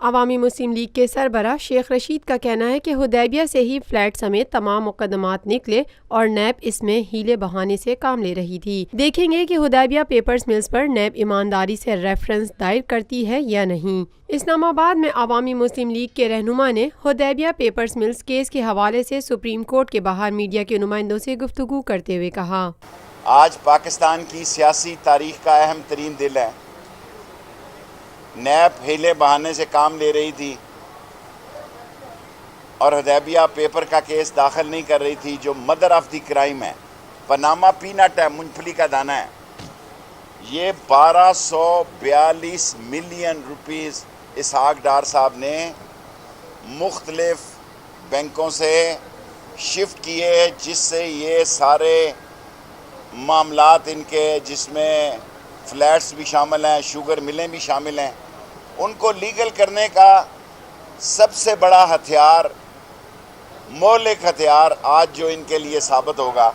عوامی مسلم لیگ کے سربراہ شیخ رشید کا کہنا ہے کہ حدیبیہ سے ہی فلیٹ سمیت تمام مقدمات نکلے اور نیب اس میں ہیلے بہانے سے کام لے رہی تھی۔ دیکھیں گے کہ حدیبیہ پیپرز ملز پر نیب ایمانداری سے ریفرنس دائر کرتی ہے یا نہیں۔ اسلام آباد میں عوامی مسلم لیگ کے رہنما نے حدیبیہ پیپرز ملز کیس کے حوالے سے سپریم کورٹ کے باہر میڈیا کے نمائندوں سے گفتگو کرتے ہوئے کہا، آج پاکستان کی سیاسی تاریخ کا اہم ترین دل ہے۔ نیب ہیلے بہانے سے کام لے رہی تھی اور حدیبیہ پیپر کا کیس داخل نہیں کر رہی تھی، جو مدر آف دی کرائم ہے، پاناما پینٹ ہے، مونگ پھلی کا دانہ ہے۔ یہ 1242 ملین روپیز اسحاق ڈار صاحب نے مختلف بینکوں سے شفٹ کیے، جس سے یہ سارے معاملات ان کے، جس میں فلیٹس بھی شامل ہیں، شوگر ملیں بھی شامل ہیں، ان کو لیگل کرنے کا سب سے بڑا ہتھیار، مہلک ہتھیار آج جو ان کے لیے ثابت ہوگا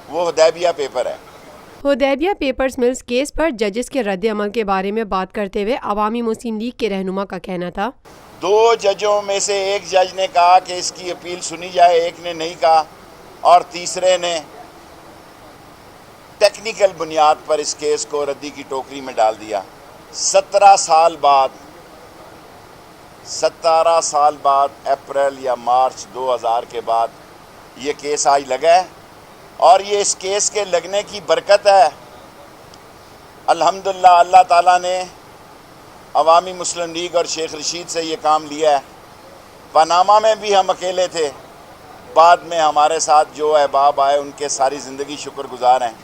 وہ حدیبیہ پیپر ہے۔ حدیبیہ پیپرز ملز کیس پر ججز کے رد عمل کے بارے میں بات کرتے ہوئے عوامی مسلم لیگ کے رہنما کا کہنا تھا، 2 ججوں میں سے ایک جج نے کہا کہ اس کی اپیل سنی جائے، ایک نے نہیں کہا، اور تیسرے نے ٹیکنیکل بنیاد پر اس کیس کو ردی کی ٹوکری میں ڈال دیا۔ 17 سال بعد اپریل یا مارچ 2000 کے بعد یہ کیس آج لگا ہے، اور یہ اس کیس کے لگنے کی برکت ہے الحمدللہ اللہ تعالیٰ نے عوامی مسلم لیگ اور شیخ رشید سے یہ کام لیا ہے۔ پاناما میں بھی ہم اکیلے تھے، بعد میں ہمارے ساتھ جو احباب آئے ان کے ساری زندگی شکر گزار ہیں،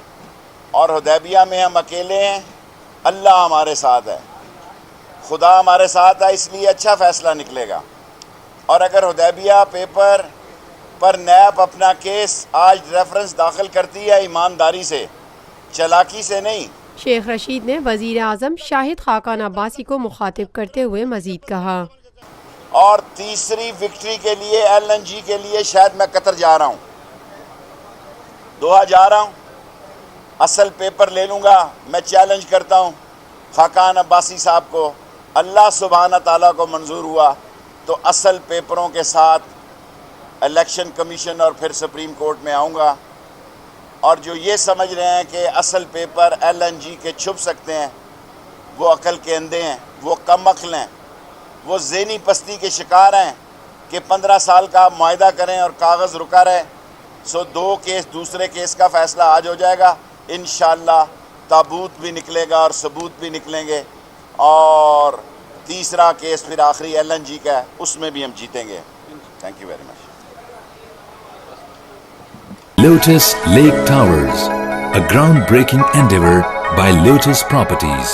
اور حدیبیہ میں ہم اکیلے ہیں، اللہ ہمارے ساتھ ہے، خدا ہمارے ساتھ ہے، اس لیے اچھا فیصلہ نکلے گا۔ اور اگر حدیبیہ پیپر پر نیب اپنا کیس آج ریفرنس داخل کرتی ہے ایمانداری سے، چالاکی سے نہیں۔ شیخ رشید نے وزیر اعظم شاہد خاقان عباسی کو مخاطب کرتے ہوئے مزید کہا، اور تیسری وکٹری کے لیے LNG کے لیے شاید میں قطر جا رہا ہوں، دوحہ جا رہا ہوں، اصل پیپر لے لوں گا۔ میں چیلنج کرتا ہوں خاقان عباسی صاحب کو، اللہ سبحانہ تعالیٰ کو منظور ہوا تو اصل پیپروں کے ساتھ الیکشن کمیشن اور پھر سپریم کورٹ میں آؤں گا، اور جو یہ سمجھ رہے ہیں کہ اصل پیپر LNG کے چھپ سکتے ہیں، وہ عقل کے اندھے ہیں، وہ کم عقل ہیں، وہ ذہنی پستی کے شکار ہیں کہ 15 سال کا معاہدہ کریں اور کاغذ رکا رہے۔ 2 کیس، دوسرے کیس کا فیصلہ آج ہو جائے گا انشاءاللہ، تابوت بھی نکلے گا اور ثبوت بھی نکلیں گے، اور تیسرا کیس پھر آخری LNG کا ہے، اس میں بھی ہم جیتیں گے۔ Thank you very much. Lotus Lake Towers, a groundbreaking endeavor by Lotus Properties.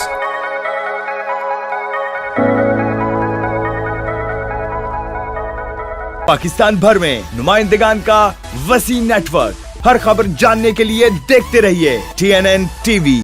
Pakistan بھر میں نمائندگان کا وسیع نیٹ ورک، ہر خبر جاننے کے لیے دیکھتے رہیے TNN TV۔